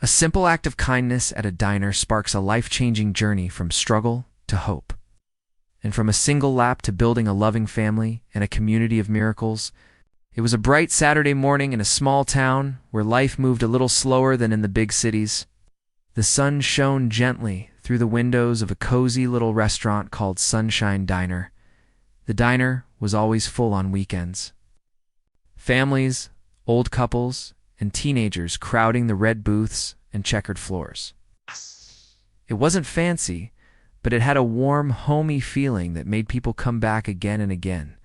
A simple act of kindness at a diner sparks a life-changing journey from struggle to hope. And from a single lap to building a loving family and a community of miracles, it was a bright Saturday morning in a small town where life moved a little slower than in the big cities. The sun shone gently through the windows of a cozy little restaurant called Sunshine Diner. The diner was always full on weekends. Families, old couples, and teenagers crowding the red booths and checkered floors. It wasn't fancy, but it had a warm, homey feeling that made people come back again and again.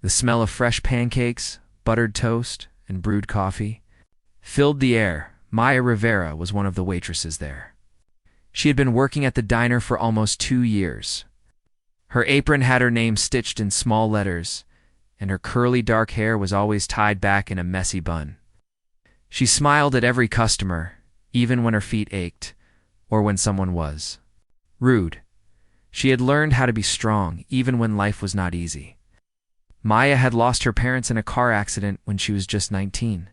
The smell of fresh pancakes, buttered toast, and brewed coffee filled the air. Maya Rivera was one of the waitresses there. She had been working at the diner for almost 2 years. Her apron had her name stitched in small letters, and her curly dark hair was always tied back in a messy bun. She smiled at every customer, even when her feet ached, or when someone was rude. She had learned how to be strong, even when life was not easy. Maya had lost her parents in a car accident when she was just 19.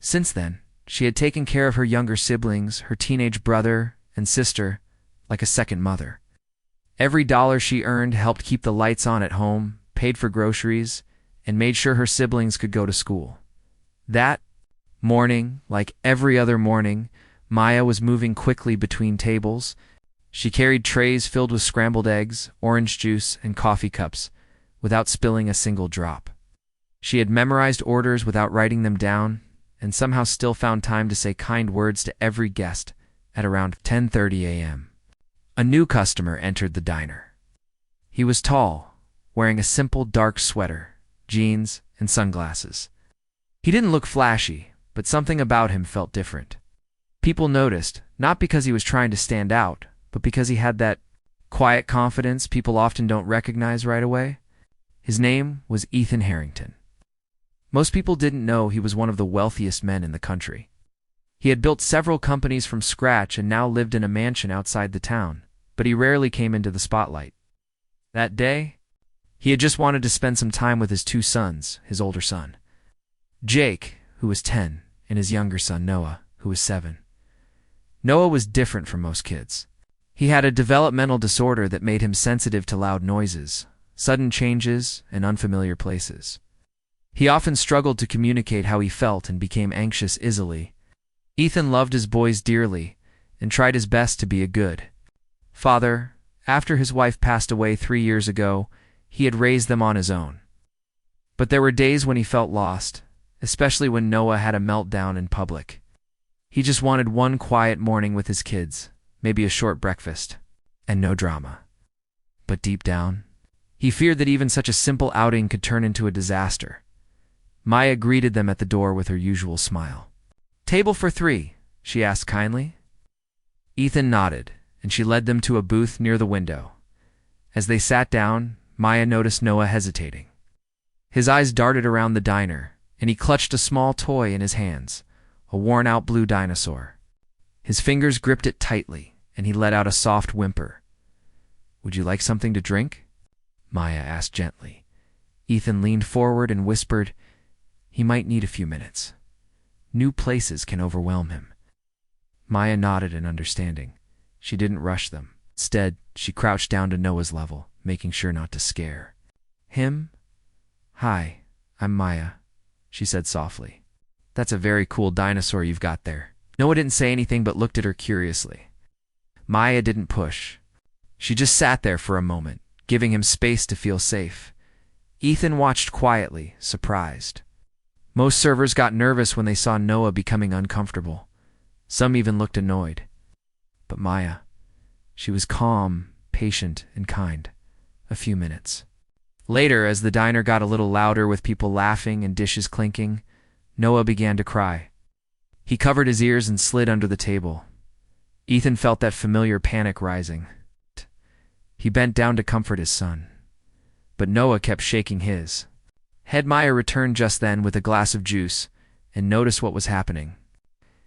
Since then, she had taken care of her younger siblings, her teenage brother and sister, like a second mother. Every dollar she earned helped keep the lights on at home, paid for groceries, and made sure her siblings could go to school. That morning, like every other morning, Maya was moving quickly between tables. She carried trays filled with scrambled eggs, orange juice, and coffee cups, without spilling a single drop. She had memorized orders without writing them down, and somehow still found time to say kind words to every guest at around 10:30 a.m. A new customer entered the diner. He was tall, wearing a simple dark sweater, jeans, and sunglasses. He didn't look flashy, but something about him felt different. People noticed, not because he was trying to stand out, but because he had that quiet confidence people often don't recognize right away. His name was Ethan Harrington. Most people didn't know he was one of the wealthiest men in the country. He had built several companies from scratch and now lived in a mansion outside the town, but he rarely came into the spotlight. That day, he had just wanted to spend some time with his 2 sons, his older son, Jake, who was 10, and his younger son, Noah, who was 7. Noah was different from most kids. He had a developmental disorder that made him sensitive to loud noises, sudden changes, and unfamiliar places. He often struggled to communicate how he felt and became anxious easily. Ethan loved his boys dearly and tried his best to be a good father. After his wife passed away 3 years ago, he had raised them on his own. But there were days when he felt lost, especially when Noah had a meltdown in public. He just wanted one quiet morning with his kids, maybe a short breakfast, and no drama. But deep down, he feared that even such a simple outing could turn into a disaster. Maya greeted them at the door with her usual smile. "Table for 3, she asked kindly. Ethan nodded, and she led them to a booth near the window. As they sat down, Maya noticed Noah hesitating. His eyes darted around the diner, and he clutched a small toy in his hands, a worn-out blue dinosaur. His fingers gripped it tightly, and he let out a soft whimper. "Would you like something to drink?" Maya asked gently. Ethan leaned forward and whispered, "He might need a few minutes. New places can overwhelm him." Maya nodded in understanding. She didn't rush them. Instead, she crouched down to Noah's level, making sure not to scare him. "Hi, I'm Maya," she said softly. "That's a very cool dinosaur you've got there." Noah didn't say anything but looked at her curiously. Maya didn't push. She just sat there for a moment, giving him space to feel safe. Ethan watched quietly, surprised. Most servers got nervous when they saw Noah becoming uncomfortable. Some even looked annoyed. But Maya, she was calm, patient, and kind. A few minutes. Later, as the diner got a little louder with people laughing and dishes clinking, Noah began to cry. He covered his ears and slid under the table. Ethan felt that familiar panic rising. He bent down to comfort his son. But Noah kept shaking his head. Maya returned just then with a glass of juice and noticed what was happening.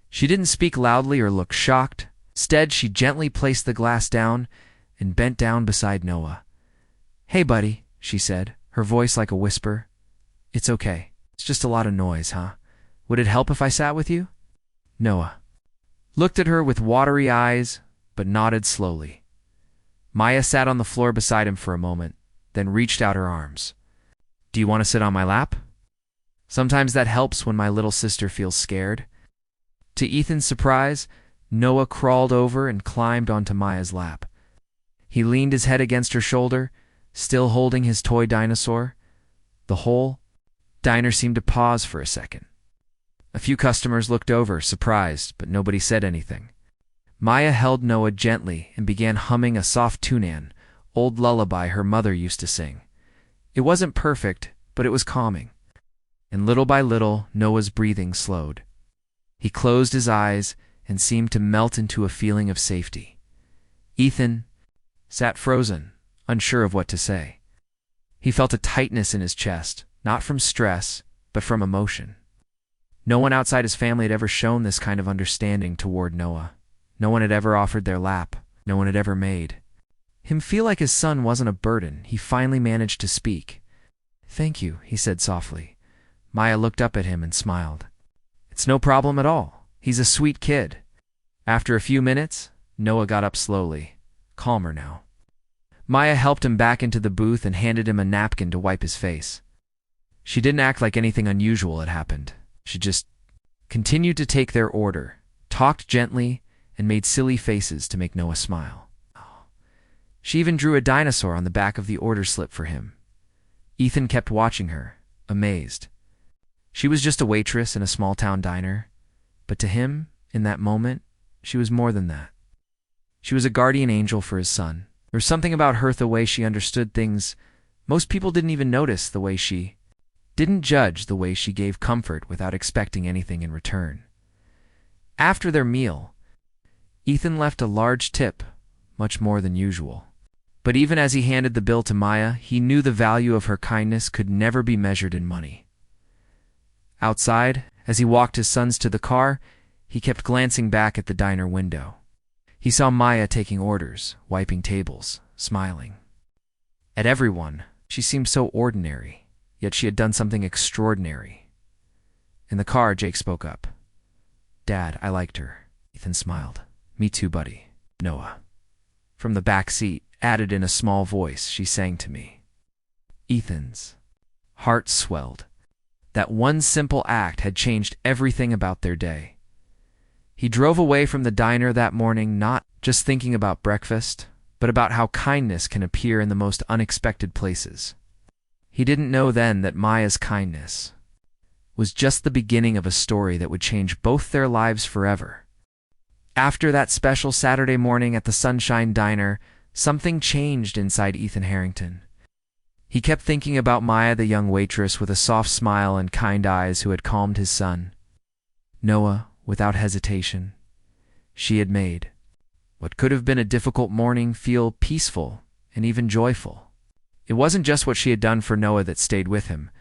She didn't speak loudly or look shocked. Instead, she gently placed the glass down and bent down beside Noah. "Hey, buddy," she said, her voice like a whisper. "It's okay. It's just a lot of noise, huh? Would it help if I sat with you?" "Noah." looked at her with watery eyes, but nodded slowly. Maya sat on the floor beside him for a moment, then reached out her arms. "Do you want to sit on my lap? Sometimes that helps when my little sister feels scared." To Ethan's surprise, Noah crawled over and climbed onto Maya's lap. He leaned his head against her shoulder, still holding his toy dinosaur. The whole diner seemed to pause for a second. A few customers looked over, surprised, but nobody said anything. Maya held Noah gently and began humming a soft tunan, old lullaby her mother used to sing. It wasn't perfect, but it was calming. And little by little, Noah's breathing slowed. He closed his eyes and seemed to melt into a feeling of safety. Ethan sat frozen, unsure of what to say. He felt a tightness in his chest, not from stress, but from emotion. No one outside his family had ever shown this kind of understanding toward Noah. No one had ever offered their lap. No one had ever made him feel like his son wasn't a burden. He finally managed to speak. "Thank you," he said softly. Maya looked up at him and smiled. "It's no problem at all. He's a sweet kid." After a few minutes, Noah got up slowly, calmer now. Maya helped him back into the booth and handed him a napkin to wipe his face. She didn't act like anything unusual had happened. She just continued to take their order, talked gently, and made silly faces to make Noah smile. She even drew a dinosaur on the back of the order slip for him. Ethan kept watching her, amazed. She was just a waitress in a small-town diner, but to him, in that moment, she was more than that. She was a guardian angel for his son. There was something about her, the way she understood things. Most people didn't even notice the way she didn't judge, the way she gave comfort without expecting anything in return. After their meal, Ethan left a large tip, much more than usual. But even as he handed the bill to Maya, he knew the value of her kindness could never be measured in money. Outside, as he walked his sons to the car, he kept glancing back at the diner window. He saw Maya taking orders, wiping tables, smiling. At everyone, she seemed so ordinary, yet she had done something extraordinary. In the car, Jake spoke up. "Dad, I liked her." Ethan smiled. "Me too, buddy." Noah, from the back seat, added in a small voice, "She sang to me." Ethan's heart swelled. That one simple act had changed everything about their day. He drove away from the diner that morning not just thinking about breakfast, but about how kindness can appear in the most unexpected places. He didn't know then that Maya's kindness was just the beginning of a story that would change both their lives forever. After that special Saturday morning at the Sunshine Diner, something changed inside Ethan Harrington. He kept thinking about Maya, the young waitress with a soft smile and kind eyes who had calmed his son. Noah, without hesitation. She had made what could have been a difficult morning feel peaceful and even joyful. It wasn't just what she had done for Noah that stayed with him,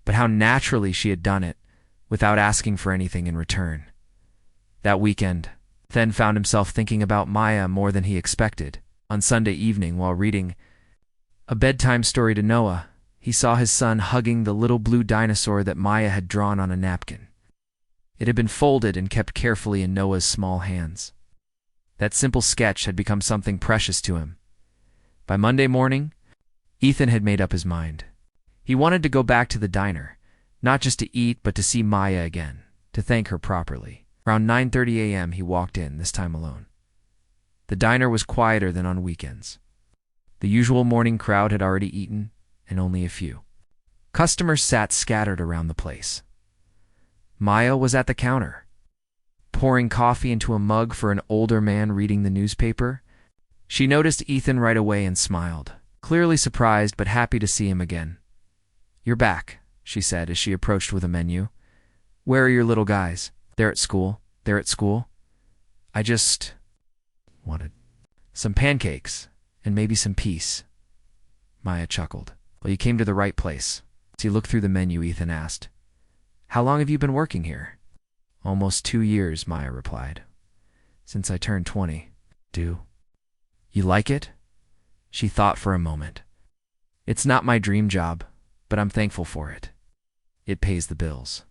but how naturally she had done it, without asking for anything in return. That weekend, Ethan found himself thinking about Maya more than he expected. On Sunday evening, while reading a bedtime story to Noah, he saw his son hugging the little blue dinosaur that Maya had drawn on a napkin. It had been folded and kept carefully in Noah's small hands. That simple sketch had become something precious to him. By Monday morning, Ethan had made up his mind. He wanted to go back to the diner, not just to eat, but to see Maya again, to thank her properly. Around 9:30 a.m. he walked in, this time alone. The diner was quieter than on weekends. The usual morning crowd had already eaten, and only a few customers sat scattered around the place. Maya was at the counter, pouring coffee into a mug for an older man reading the newspaper. She noticed Ethan right away and smiled, clearly surprised but happy to see him again. "You're back," she said as she approached with a menu. "Where are your little guys?" They're at school. They're at school. I just wanted some pancakes and maybe some peace." Maya chuckled. "Well, you came to the right place." As he looked through the menu, Ethan asked, "How long have you been working here?" "Almost 2 years," Maya replied. "Since I turned 20. Do you like it?" She thought for a moment. "It's not my dream job, but I'm thankful for it. It pays the bills."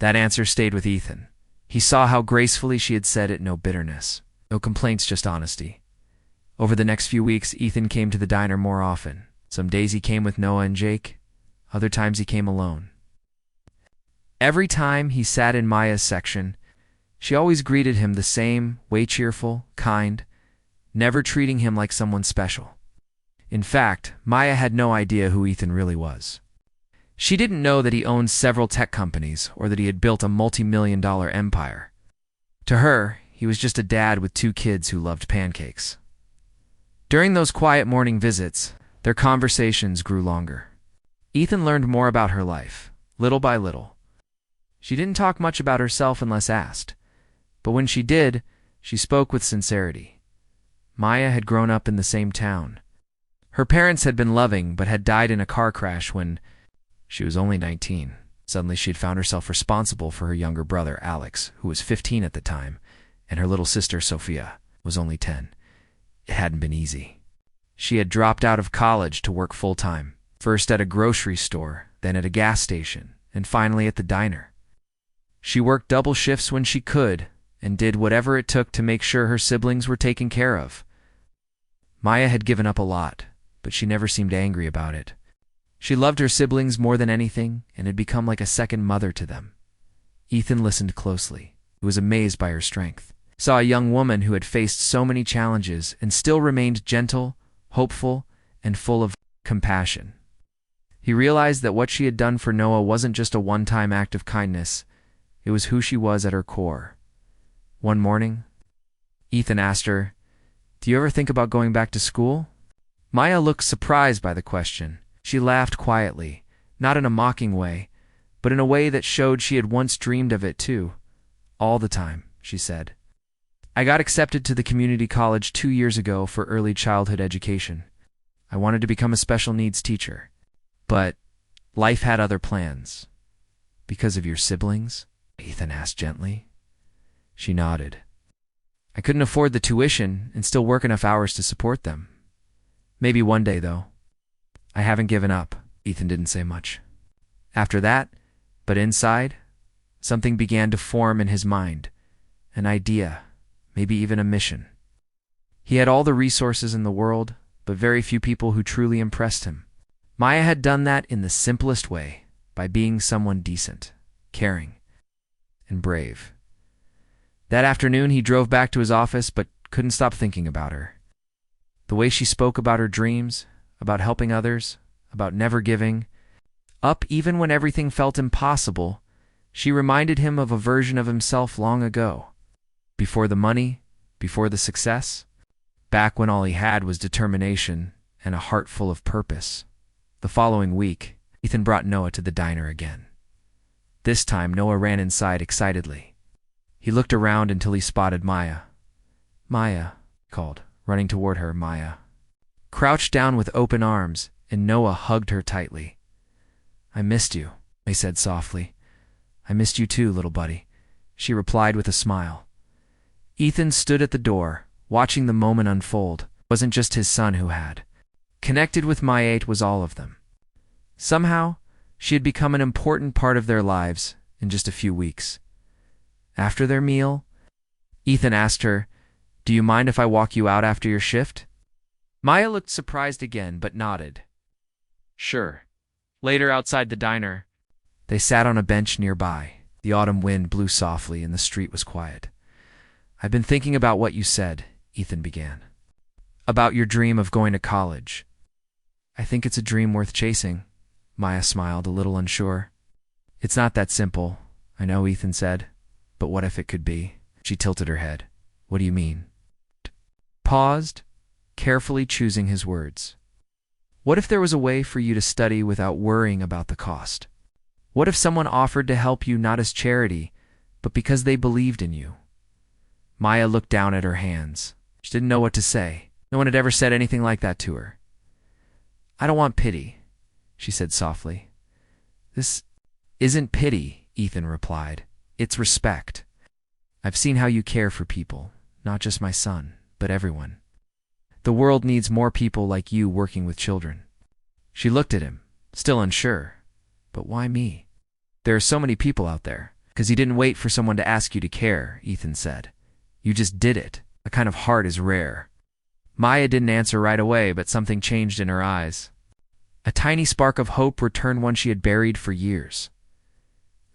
That answer stayed with Ethan. He saw how gracefully she had said it, no bitterness, no complaints, just honesty. Over the next few weeks, Ethan came to the diner more often. Some days he came with Noah and Jake, other times he came alone. Every time he sat in Maya's section, she always greeted him the same way, cheerful, kind, never treating him like someone special. In fact, Maya had no idea who Ethan really was. She didn't know that he owned several tech companies or that he had built a multi-million-dollar empire. To her, he was just a dad with 2 kids who loved pancakes. During those quiet morning visits, their conversations grew longer. Ethan learned more about her life, little by little. She didn't talk much about herself unless asked, but when she did, she spoke with sincerity. Maya had grown up in the same town. Her parents had been loving but had died in a car crash when she was only 19. Suddenly she had found herself responsible for her younger brother, Alex, who was 15 at the time, and her little sister, Sophia, was only 10. It hadn't been easy. She had dropped out of college to work full-time, first at a grocery store, then at a gas station, and finally at the diner. She worked double shifts when she could, and did whatever it took to make sure her siblings were taken care of. Maya had given up a lot, but she never seemed angry about it. She loved her siblings more than anything and had become like a second mother to them. Ethan listened closely. He was amazed by her strength. He saw a young woman who had faced so many challenges and still remained gentle, hopeful, and full of compassion. He realized that what she had done for Noah wasn't just a one-time act of kindness. It was who she was at her core. One morning, Ethan asked her, "Do you ever think about going back to school?" Maya looked surprised by the question. She laughed quietly, not in a mocking way, but in a way that showed she had once dreamed of it too. "All the time," she said. "I got accepted to the community college 2 years ago for early childhood education. I wanted to become a special needs teacher. But life had other plans." "Because of your siblings?" Ethan asked gently. She nodded. "I couldn't afford the tuition and still work enough hours to support them. Maybe one day, though." "I haven't given up." Ethan didn't say much. After that, but inside, something began to form in his mind. An idea, maybe even a mission. He had all the resources in the world, but very few people who truly impressed him. Maya had done that in the simplest way, by being someone decent, caring, and brave. That afternoon he drove back to his office but couldn't stop thinking about her. The way she spoke about her dreams, about helping others, about never giving up even when everything felt impossible, she reminded him of a version of himself long ago. Before the money, before the success, back when all he had was determination and a heart full of purpose. The following week, Ethan brought Noah to the diner again. This time, Noah ran inside excitedly. He looked around until he spotted Maya. "Maya," he called, running toward her. Maya crouched down with open arms, and Noah hugged her tightly. "I missed you," he said softly. "I missed you too, little buddy," she replied with a smile. Ethan stood at the door, watching the moment unfold. It wasn't just his son who had connected with Maya, it was all of them. Somehow, she had become an important part of their lives in just a few weeks. After their meal, Ethan asked her, "Do you mind if I walk you out after your shift?" Maya looked surprised again, but nodded. "Sure." Later, outside the diner, they sat on a bench nearby. The autumn wind blew softly and the street was quiet. "I've been thinking about what you said," Ethan began. "About your dream of going to college." "I think it's a dream worth chasing." Maya smiled, a little unsure. "It's not that simple, I know," Ethan said. "But what if it could be?" She tilted her head. "What do you mean?" Paused, carefully choosing his words. "What if there was a way for you to study without worrying about the cost? What if someone offered to help you not as charity, but because they believed in you?" Maya looked down at her hands. She didn't know what to say. No one had ever said anything like that to her. "I don't want pity," she said softly. "This isn't pity," Ethan replied. "It's respect. I've seen how you care for people, not just my son, but everyone. The world needs more people like you working with children." She looked at him, still unsure. "But why me? There are so many people out there." "Because you didn't wait for someone to ask you to care," Ethan said. "You just did it. That kind of heart is rare." Maya didn't answer right away, but something changed in her eyes. A tiny spark of hope returned one she had buried for years.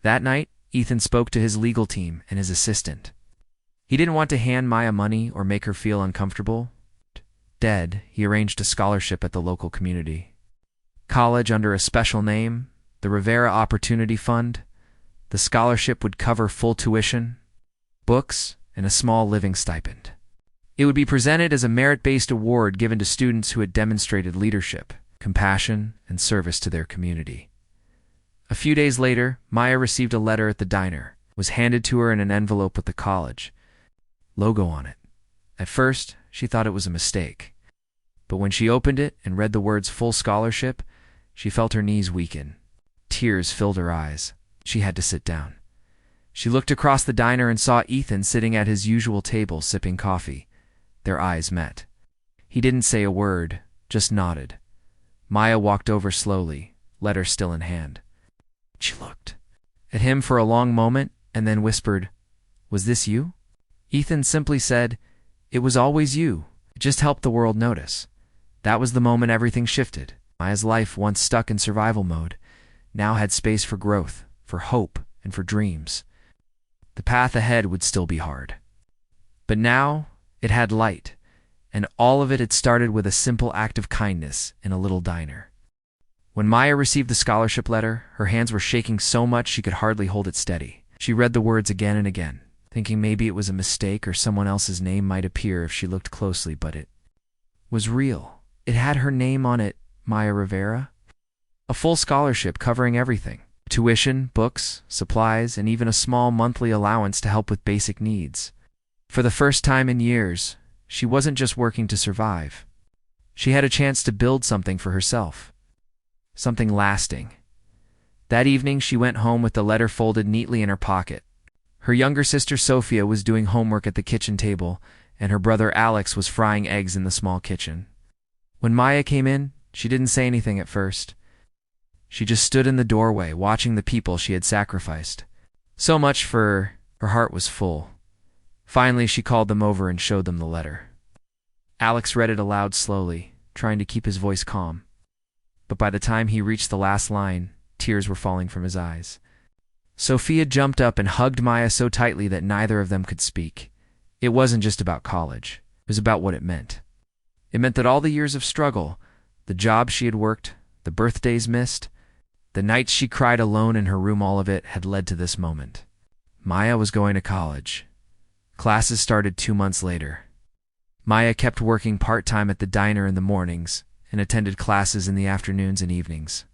That night, Ethan spoke to his legal team and his assistant. He didn't want to hand Maya money or make her feel uncomfortable. Instead, he arranged a scholarship at the local community college under a special name, the Rivera Opportunity Fund. The scholarship would cover full tuition, books, and a small living stipend. It would be presented as a merit-based award given to students who had demonstrated leadership, compassion, and service to their community. A few days later, Maya received a letter at the diner. It was handed to her in an envelope with the college logo on it. At first, she thought it was a mistake. But when she opened it and read the words "full scholarship," she felt her knees weaken. Tears filled her eyes. She had to sit down. She looked across the diner and saw Ethan sitting at his usual table sipping coffee. Their eyes met. He didn't say a word, just nodded. Maya walked over slowly, letter still in hand. She looked at him for a long moment and then whispered, "Was this you?" Ethan simply said, "It was always you. It just helped the world notice." That was the moment everything shifted. Maya's life, once stuck in survival mode, now had space for growth, for hope, and for dreams. The path ahead would still be hard. But now, it had light, and all of it had started with a simple act of kindness in a little diner. When Maya received the scholarship letter, her hands were shaking so much she could hardly hold it steady. She read the words again and again, thinking maybe it was a mistake or someone else's name might appear if she looked closely, but it was real. It had her name on it, Maya Rivera. A full scholarship covering everything: tuition, books, supplies, and even a small monthly allowance to help with basic needs. For the first time in years, she wasn't just working to survive. She had a chance to build something for herself. Something lasting. That evening, she went home with the letter folded neatly in her pocket. Her younger sister Sophia was doing homework at the kitchen table, and her brother Alex was frying eggs in the small kitchen. When Maya came in, she didn't say anything at first. She just stood in the doorway, watching the people she had sacrificed. So much for her heart was full. Finally, she called them over and showed them the letter. Alex read it aloud slowly, trying to keep his voice calm. But by the time he reached the last line, tears were falling from his eyes. Sophia jumped up and hugged Maya so tightly that neither of them could speak. It wasn't just about college. It was about what it meant. It meant that all the years of struggle, the jobs she had worked, the birthdays missed, the nights she cried alone in her room, all of it had led to this moment. Maya was going to college. Classes started 2 months later. Maya kept working part-time at the diner in the mornings and attended classes in the afternoons and evenings.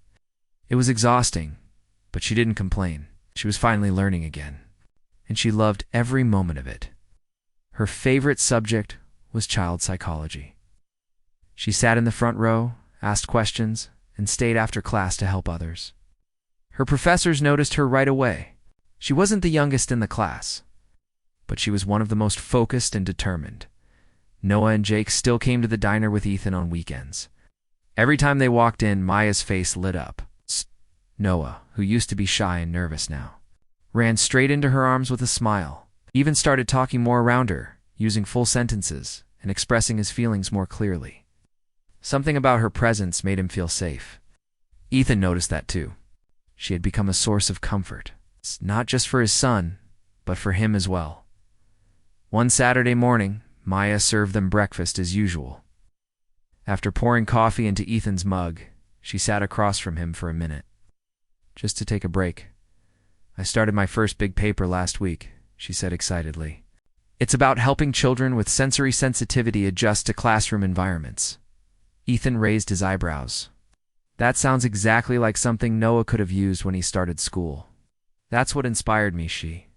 It was exhausting, but she didn't complain. She was finally learning again, and she loved every moment of it. Her favorite subject was child psychology. She sat in the front row, asked questions, and stayed after class to help others. Her professors noticed her right away. She wasn't the youngest in the class, but she was one of the most focused and determined. Noah and Jake still came to the diner with Ethan on weekends. Every time they walked in, Maya's face lit up. Noah, who used to be shy and nervous now, ran straight into her arms with a smile, even started talking more around her, using full sentences and expressing his feelings more clearly. Something about her presence made him feel safe. Ethan noticed that too. She had become a source of comfort, not just for his son, but for him as well. One Saturday morning, Maya served them breakfast as usual. After pouring coffee into Ethan's mug, she sat across from him for a minute, just to take a break. "I started my first big paper last week," she said excitedly. "It's about helping children with sensory sensitivity adjust to classroom environments." Ethan raised his eyebrows. "That sounds exactly like something Noah could have used when he started school." "That's what inspired me," she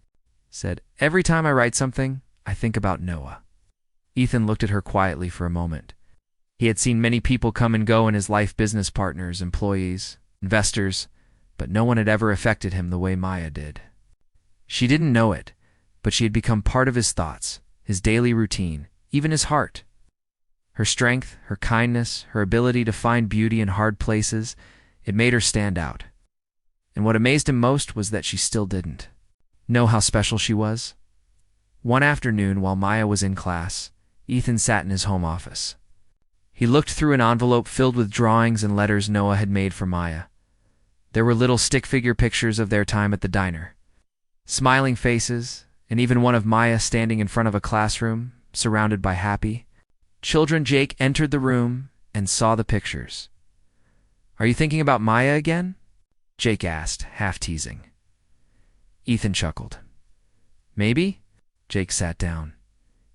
said. "Every time I write something, I think about Noah." Ethan looked at her quietly for a moment. He had seen many people come and go in his life: business partners, employees, investors, but no one had ever affected him the way Maya did. She didn't know it, but she had become part of his thoughts, his daily routine, even his heart. Her strength, her kindness, her ability to find beauty in hard places, it made her stand out. And what amazed him most was that she still didn't. Know how special she was? One afternoon, while Maya was in class, Ethan sat in his home office. He looked through an envelope filled with drawings and letters Noah had made for Maya. There were little stick figure pictures of their time at the diner, smiling faces, and even one of Maya standing in front of a classroom, surrounded by happy children. Jake entered the room and saw the pictures. "Are you thinking about Maya again?" Jake asked, half teasing. Ethan chuckled. "Maybe?" Jake sat down.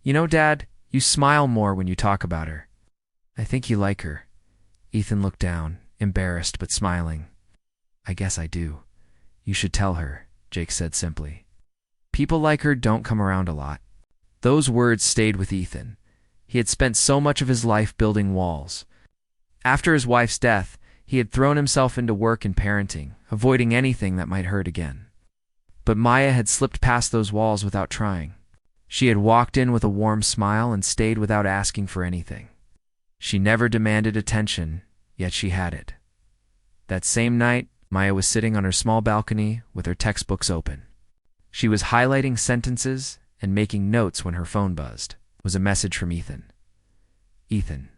"You know, Dad, you smile more when you talk about her." "I think you like her." Ethan looked down, embarrassed but smiling. "I guess I do. You should tell her," Jake said simply. "People like her don't come around a lot." Those words stayed with Ethan. He had spent so much of his life building walls. After his wife's death, he had thrown himself into work and parenting, avoiding anything that might hurt again. But Maya had slipped past those walls without trying. She had walked in with a warm smile and stayed without asking for anything. She never demanded attention, yet she had it. That same night, Maya was sitting on her small balcony with her textbooks open. She was highlighting sentences and making notes when her phone buzzed. It was a message from Ethan. "Ethan,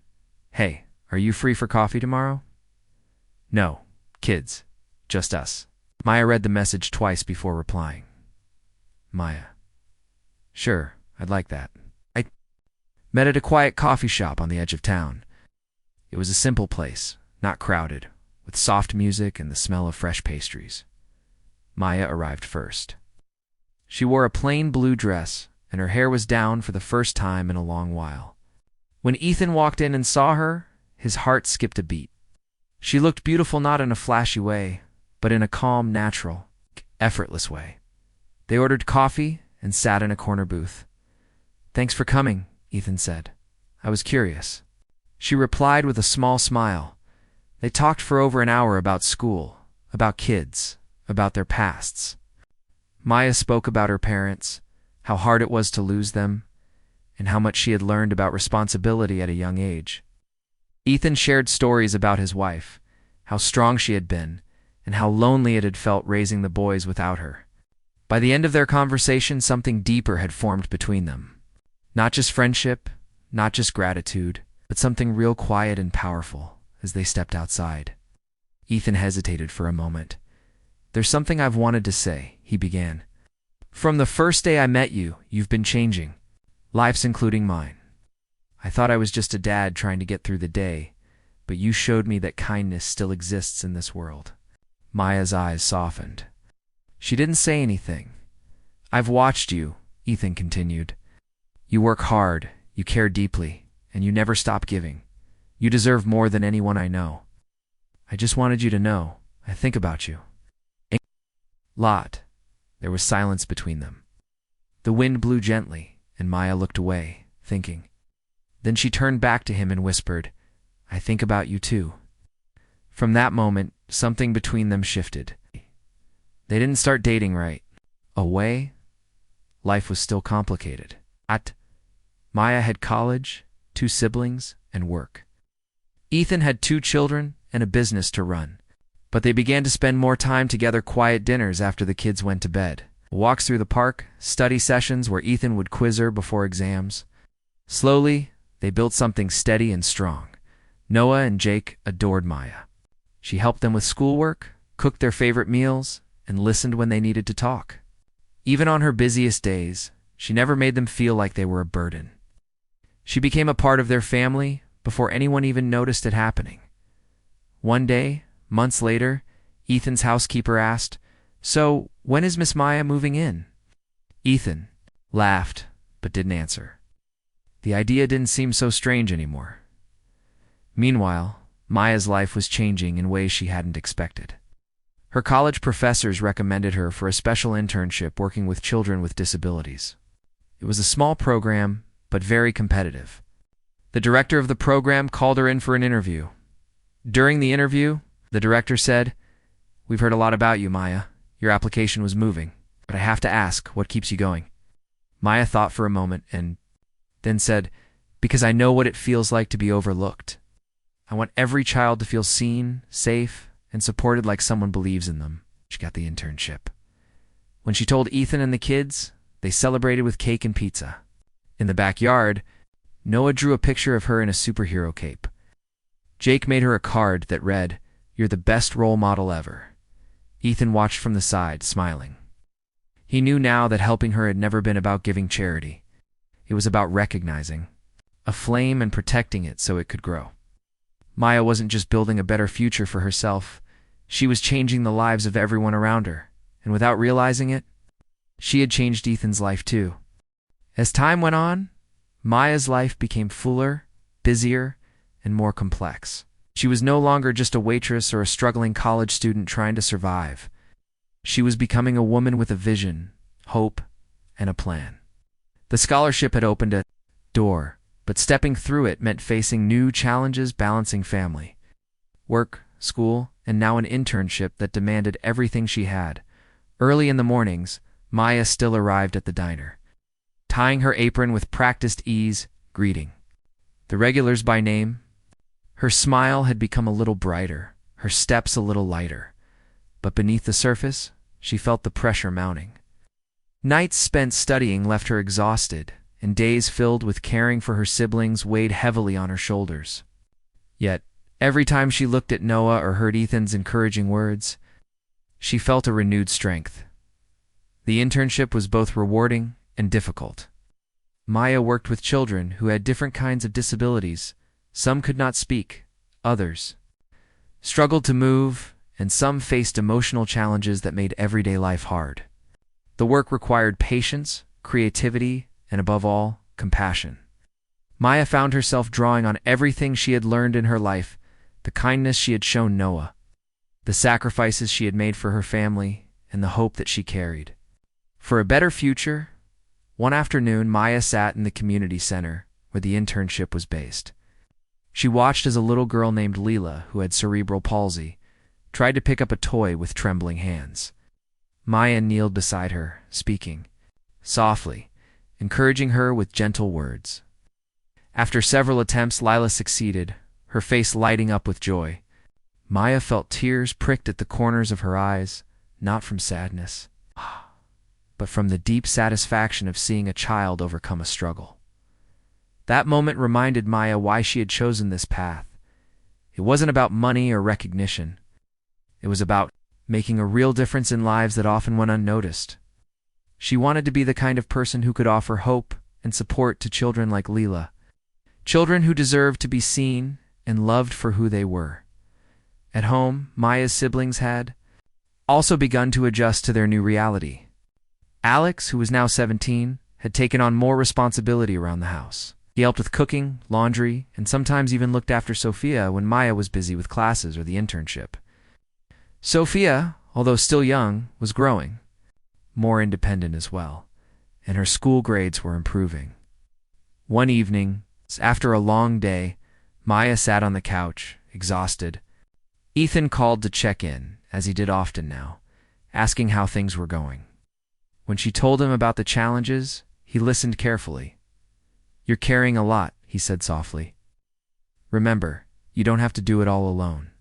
hey, are you free for coffee tomorrow?" "No, kids, just us." Maya read the message twice before replying. "Maya, sure, I'd like that. I met at a quiet coffee shop on the edge of town. It was a simple place, not crowded, with soft music and the smell of fresh pastries." Maya arrived first. She wore a plain blue dress, and her hair was down for the first time in a long while. When Ethan walked in and saw her, his heart skipped a beat. She looked beautiful not in a flashy way, but in a calm, natural, effortless way. They ordered coffee and sat in a corner booth. "Thanks for coming," Ethan said. "I was curious." She replied with a small smile. They talked for over an hour about school, about kids, about their pasts. Maya spoke about her parents, how hard it was to lose them, and how much she had learned about responsibility at a young age. Ethan shared stories about his wife, how strong she had been, and how lonely it had felt raising the boys without her. By the end of their conversation, something deeper had formed between them. Not just friendship, not just gratitude, but something real quiet and powerful as they stepped outside. Ethan hesitated for a moment. "There's something I've wanted to say," he began. "From the first day I met you, you've been changing. Life's including mine. I thought I was just a dad trying to get through the day, but you showed me that kindness still exists in this world." Maya's eyes softened. She didn't say anything. "I've watched you," Ethan continued. "You work hard, you care deeply, and you never stop giving. You deserve more than anyone I know. I just wanted you to know, I think about you." Lot. There was silence between them. The wind blew gently, and Maya looked away, thinking. Then she turned back to him and whispered, "I think about you too." From that moment, something between them shifted. They didn't start dating right away. Life was still complicated. Maya had college, 2 siblings, and work. Ethan had 2 children and a business to run. But they began to spend more time together, quiet dinners after the kids went to bed, walks through the park, study sessions where Ethan would quiz her before exams. Slowly, they built something steady and strong. Noah and Jake adored Maya. She helped them with schoolwork, cooked their favorite meals, and listened when they needed to talk. Even on her busiest days, she never made them feel like they were a burden. She became a part of their family before anyone even noticed it happening. One day, months later, Ethan's housekeeper asked, "So, when is Miss Maya moving in?" Ethan laughed, but didn't answer. The idea didn't seem so strange anymore. Meanwhile, Maya's life was changing in ways she hadn't expected. Her college professors recommended her for a special internship working with children with disabilities. It was a small program, but very competitive. The director of the program called her in for an interview. During the interview, the director said, "We've heard a lot about you, Maya. Your application was moving, but I have to ask, what keeps you going?" Maya thought for a moment and then said, "Because I know what it feels like to be overlooked. I want every child to feel seen, safe, and supported like someone believes in them." She got the internship. When she told Ethan and the kids, they celebrated with cake and pizza. In the backyard, Noah drew a picture of her in a superhero cape. Jake made her a card that read, "You're the best role model ever." Ethan watched from the side, smiling. He knew now that helping her had never been about giving charity. It was about recognizing a flame and protecting it so it could grow. Maya wasn't just building a better future for herself, she was changing the lives of everyone around her, and without realizing it, she had changed Ethan's life too. As time went on, Maya's life became fuller, busier, and more complex. She was no longer just a waitress or a struggling college student trying to survive. She was becoming a woman with a vision, hope, and a plan. The scholarship had opened a door, but stepping through it meant facing new challenges balancing family, work, school, and now an internship that demanded everything she had. Early in the mornings, Maya still arrived at the diner, tying her apron with practiced ease, greeting the regulars by name. Her smile had become a little brighter, her steps a little lighter, but beneath the surface, she felt the pressure mounting. Nights spent studying left her exhausted, and days filled with caring for her siblings weighed heavily on her shoulders. Yet, every time she looked at Noah or heard Ethan's encouraging words, she felt a renewed strength. The internship was both rewarding and difficult. Maya worked with children who had different kinds of disabilities. Some could not speak, others struggled to move, and some faced emotional challenges that made everyday life hard. The work required patience, creativity, and above all, compassion. Maya found herself drawing on everything she had learned in her life, the kindness she had shown Noah, the sacrifices she had made for her family, and the hope that she carried. For a better future, one afternoon Maya sat in the community center where the internship was based. She watched as a little girl named Leela, who had cerebral palsy, tried to pick up a toy with trembling hands. Maya kneeled beside her, speaking softly, encouraging her with gentle words. After several attempts, Leela succeeded, her face lighting up with joy. Maya felt tears pricked at the corners of her eyes, not from sadness, but from the deep satisfaction of seeing a child overcome a struggle. That moment reminded Maya why she had chosen this path. It wasn't about money or recognition. It was about making a real difference in lives that often went unnoticed. She wanted to be the kind of person who could offer hope and support to children like Leela, children who deserved to be seen and loved for who they were. At home, Maya's siblings had also begun to adjust to their new reality. Alex, who was now 17, had taken on more responsibility around the house. He helped with cooking, laundry, and sometimes even looked after Sophia when Maya was busy with classes or the internship. Sophia, although still young, was growing, more independent as well, and her school grades were improving. One evening, after a long day, Maya sat on the couch, exhausted. Ethan called to check in, as he did often now, asking how things were going. When she told him about the challenges, he listened carefully. "You're carrying a lot," he said softly. "Remember, you don't have to do it all alone."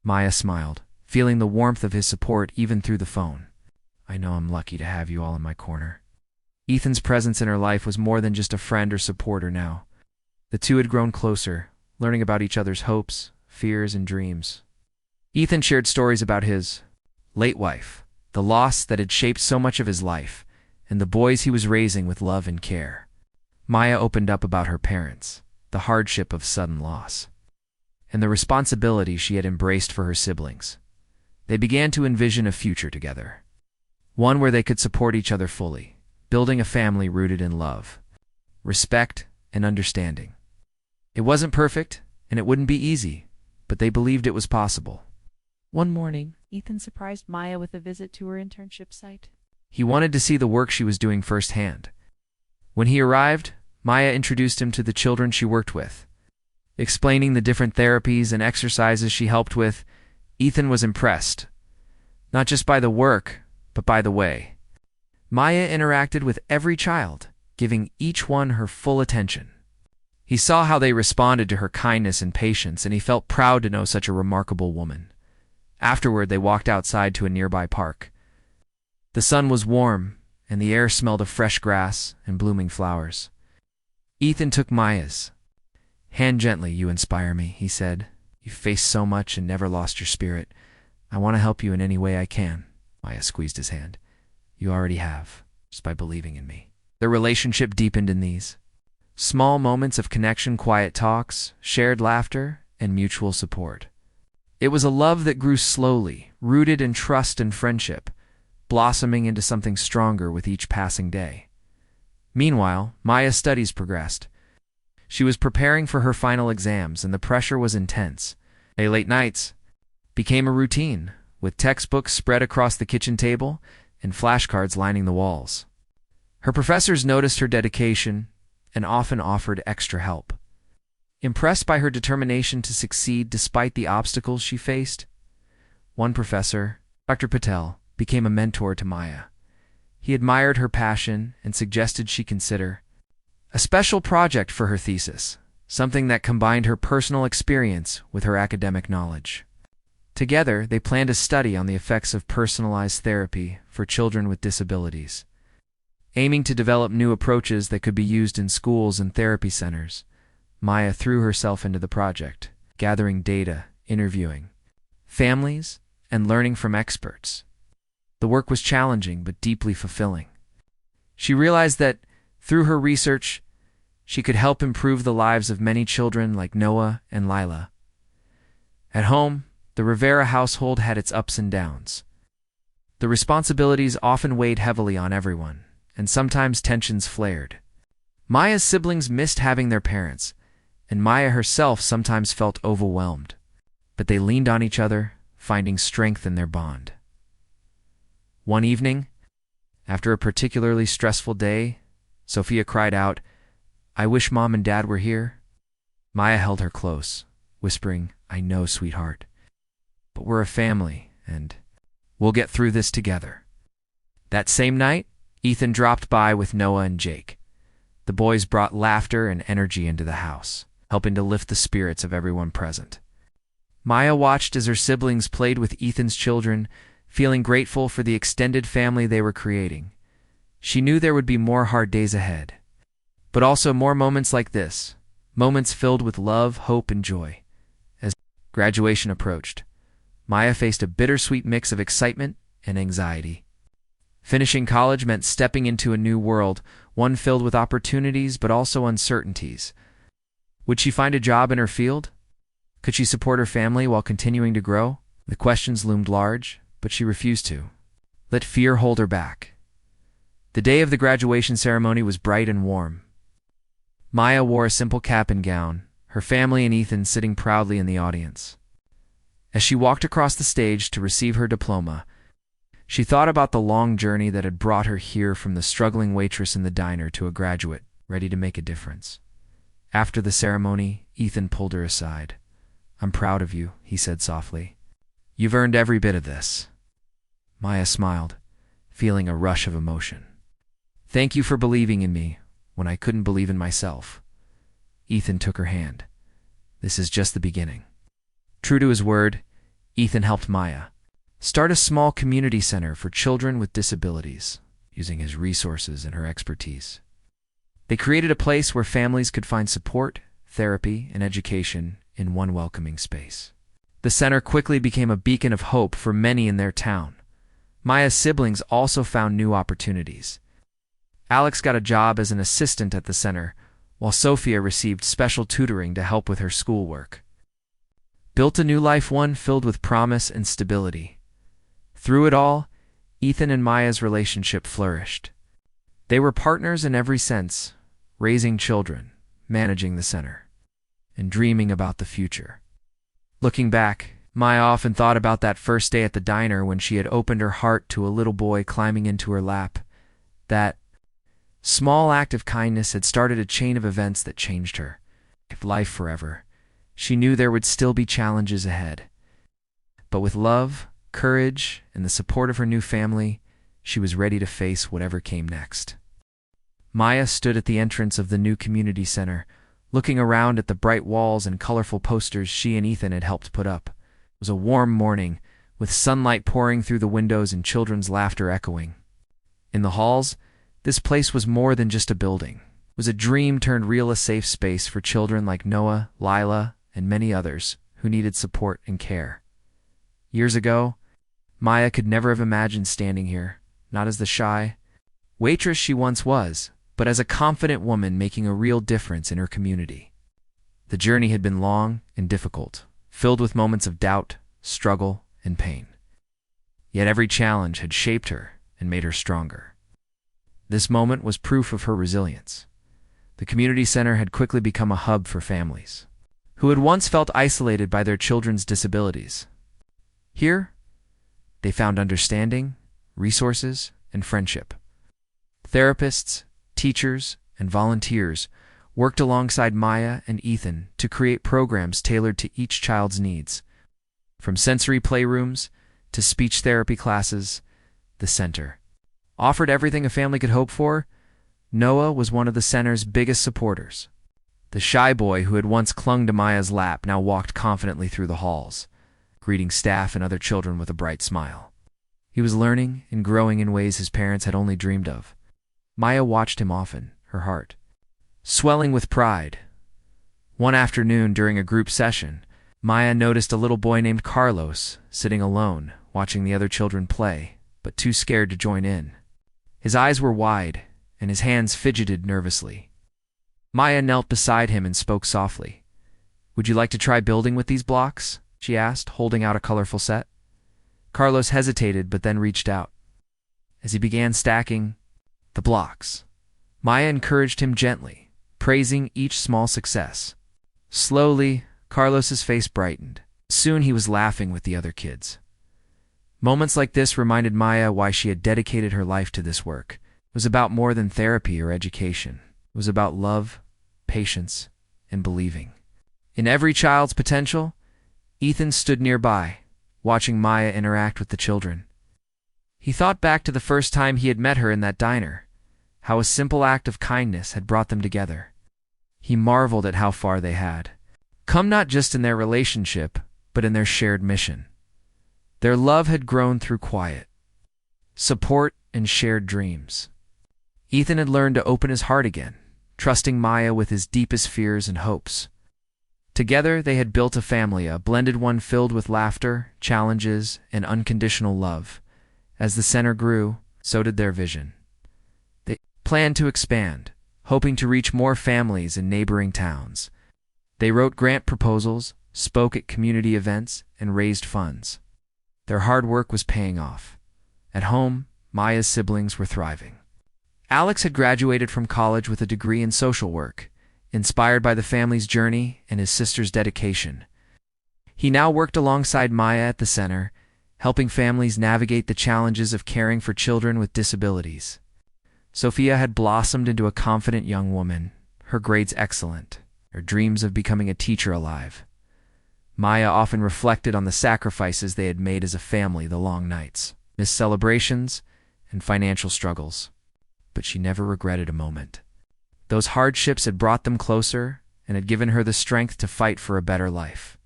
Maya smiled, feeling the warmth of his support even through the phone. "I know I'm lucky to have you all in my corner." Ethan's presence in her life was more than just a friend or supporter now. The two had grown closer, learning about each other's hopes, fears, and dreams. Ethan shared stories about his late wife, the loss that had shaped so much of his life, and the boys he was raising with love and care. Maya opened up about her parents, the hardship of sudden loss, and the responsibility she had embraced for her siblings. They began to envision a future together, one where they could support each other fully, building a family rooted in love, respect, and understanding. It wasn't perfect, and it wouldn't be easy, but they believed it was possible. One morning, Ethan surprised Maya with a visit to her internship site. He wanted to see the work she was doing firsthand. When he arrived, Maya introduced him to the children she worked with. Explaining the different therapies and exercises she helped with, Ethan was impressed, not just by the work, but by the way Maya interacted with every child, giving each one her full attention. He saw how they responded to her kindness and patience, and he felt proud to know such a remarkable woman. Afterward, they walked outside to a nearby park. The sun was warm, and the air smelled of fresh grass and blooming flowers. Ethan took Maya's hand gently. "You inspire me," he said. "You've faced so much and never lost your spirit. I want to help you in any way I can." Maya squeezed his hand. "You already have, just by believing in me." Their relationship deepened in these small moments of connection, quiet talks, shared laughter, and mutual support. It was a love that grew slowly, rooted in trust and friendship, blossoming into something stronger with each passing day. Meanwhile, Maya's studies progressed. She was preparing for her final exams, and the pressure was intense. Late nights became a routine, with textbooks spread across the kitchen table and flashcards lining the walls. Her professors noticed her dedication and often offered extra help. Impressed by her determination to succeed despite the obstacles she faced, one professor, Dr. Patel, became a mentor to Maya. He admired her passion and suggested she consider a special project for her thesis, something that combined her personal experience with her academic knowledge. Together, they planned a study on the effects of personalized therapy for children with disabilities, aiming to develop new approaches that could be used in schools and therapy centers. Maya threw herself into the project, gathering data, interviewing families, and learning from experts. The work was challenging but deeply fulfilling. She realized that, through her research, she could help improve the lives of many children like Noah and Lila. At home, the Rivera household had its ups and downs. The responsibilities often weighed heavily on everyone, and sometimes tensions flared. Maya's siblings missed having their parents, and Maya herself sometimes felt overwhelmed. But they leaned on each other, finding strength in their bond. One evening, after a particularly stressful day, Sophia cried out, "I wish Mom and Dad were here." Maya held her close, whispering, "I know, sweetheart. But we're a family, and we'll get through this together." That same night, Ethan dropped by with Noah and Jake. The boys brought laughter and energy into the house, helping to lift the spirits of everyone present. Maya watched as her siblings played with Ethan's children, feeling grateful for the extended family they were creating. She knew there would be more hard days ahead, but also more moments like this, moments filled with love, hope, and joy. As graduation approached, Maya faced a bittersweet mix of excitement and anxiety. Finishing college meant stepping into a new world, one filled with opportunities but also uncertainties. Would she find a job in her field? Could she support her family while continuing to grow? The questions loomed large, but she refused to let fear hold her back. The day of the graduation ceremony was bright and warm. Maya wore a simple cap and gown, her family and Ethan sitting proudly in the audience. As she walked across the stage to receive her diploma, she thought about the long journey that had brought her here, from the struggling waitress in the diner to a graduate ready to make a difference. After the ceremony, Ethan pulled her aside. "I'm proud of you," he said softly. "You've earned every bit of this." Maya smiled, feeling a rush of emotion. "Thank you for believing in me when I couldn't believe in myself." Ethan took her hand. "This is just the beginning." True to his word, Ethan helped Maya start a small community center for children with disabilities, using his resources and her expertise. They created a place where families could find support, therapy, and education in one welcoming space. The center quickly became a beacon of hope for many in their town. Maya's siblings also found new opportunities. Alex got a job as an assistant at the center, while Sophia received special tutoring to help with her schoolwork. Built a new life, one filled with promise and stability. Through it all, Ethan and Maya's relationship flourished. They were partners in every sense, raising children, managing the center, and dreaming about the future. Looking back, Maya often thought about that first day at the diner when she had opened her heart to a little boy climbing into her lap. That small act of kindness had started a chain of events that changed her life forever. She knew there would still be challenges ahead, but with love, courage, and the support of her new family, she was ready to face whatever came next. Maya stood at the entrance of the new community center, looking around at the bright walls and colorful posters she and Ethan had helped put up. It was a warm morning, with sunlight pouring through the windows and children's laughter echoing. In the halls, this place was more than just a building. It was a dream turned real, a safe space for children like Noah, Lila, and many others who needed support and care. Years ago, Maya could never have imagined standing here, not as the shy waitress she once was, but as a confident woman making a real difference in her community. The journey had been long and difficult, filled with moments of doubt, struggle, and pain. Yet every challenge had shaped her and made her stronger. This moment was proof of her resilience. The community center had quickly become a hub for families who had once felt isolated by their children's disabilities. Here, they found understanding, resources, and friendship. Therapists, teachers, and volunteers worked alongside Maya and Ethan to create programs tailored to each child's needs. From sensory playrooms to speech therapy classes, the center offered everything a family could hope for. Noah was one of the center's biggest supporters. The shy boy who had once clung to Maya's lap now walked confidently through the halls, greeting staff and other children with a bright smile. He was learning and growing in ways his parents had only dreamed of. Maya watched him often, her heart swelling with pride. One afternoon during a group session, Maya noticed a little boy named Carlos sitting alone, watching the other children play, but too scared to join in. His eyes were wide, and his hands fidgeted nervously. Maya knelt beside him and spoke softly. "Would you like to try building with these blocks?" she asked, holding out a colorful set. Carlos hesitated but then reached out. As he began stacking the blocks, Maya encouraged him gently, praising each small success. Slowly, Carlos's face brightened. Soon he was laughing with the other kids. Moments like this reminded Maya why she had dedicated her life to this work. It was about more than therapy or education. It was about love, patience, and believing in every child's potential. Ethan stood nearby, watching Maya interact with the children. He thought back to the first time he had met her in that diner, how a simple act of kindness had brought them together. He marveled at how far they had come, not just in their relationship, but in their shared mission. Their love had grown through quiet support and shared dreams. Ethan had learned to open his heart again, trusting Maya with his deepest fears and hopes. Together, they had built a family, a blended one filled with laughter, challenges, and unconditional love. As the center grew, so did their vision. They planned to expand, hoping to reach more families in neighboring towns. They wrote grant proposals, spoke at community events, and raised funds. Their hard work was paying off. At home, Maya's siblings were thriving. Alex had graduated from college with a degree in social work, inspired by the family's journey and his sister's dedication. He now worked alongside Maya at the center, helping families navigate the challenges of caring for children with disabilities. Sophia had blossomed into a confident young woman, her grades excellent, her dreams of becoming a teacher alive. Maya often reflected on the sacrifices they had made as a family, the long nights, missed celebrations, and financial struggles. But she never regretted a moment. Those hardships had brought them closer and had given her the strength to fight for a better life.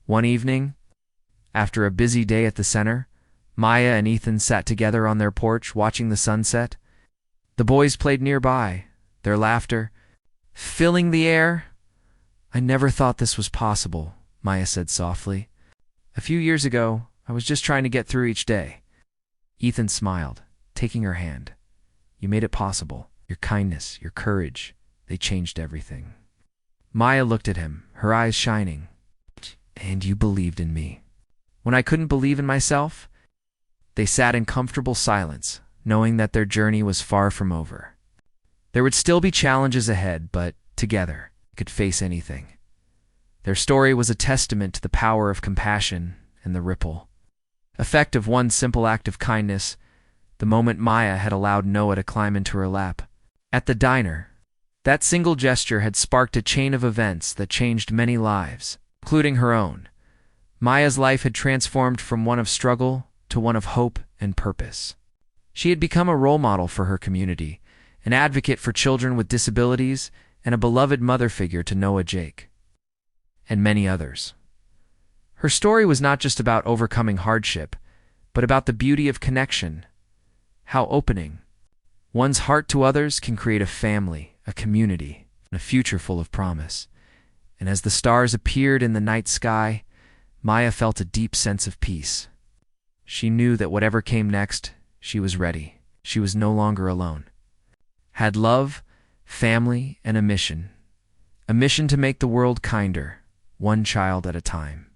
One evening, after a busy day at the center, Maya and Ethan sat together on their porch watching the sunset. The boys played nearby, their laughter filling the air. "I never thought this was possible," Maya said softly. "A few years ago, I was just trying to get through each day." Ethan smiled, taking her hand. "You made it possible. Your kindness, your courage, they changed everything." Maya looked at him, her eyes shining. "And you believed in me when I couldn't believe in myself?" They sat in comfortable silence, knowing that their journey was far from over. There would still be challenges ahead, but together, they could face anything. Their story was a testament to the power of compassion and the ripple effect of one simple act of kindness, the moment Maya had allowed Noah to climb into her lap. At the diner, that single gesture had sparked a chain of events that changed many lives, including her own. Maya's life had transformed from one of struggle to one of hope and purpose. She had become a role model for her community, an advocate for children with disabilities, and a beloved mother figure to Noah, Jake, and many others. Her story was not just about overcoming hardship, but about the beauty of connection, How opening. One's heart to others can create a family, a community, and a future full of promise. And as the stars appeared in the night sky, Maya felt a deep sense of peace. She knew that whatever came next, she was ready. She was no longer alone. Had love, family, and a mission. A mission to make the world kinder, one child at a time.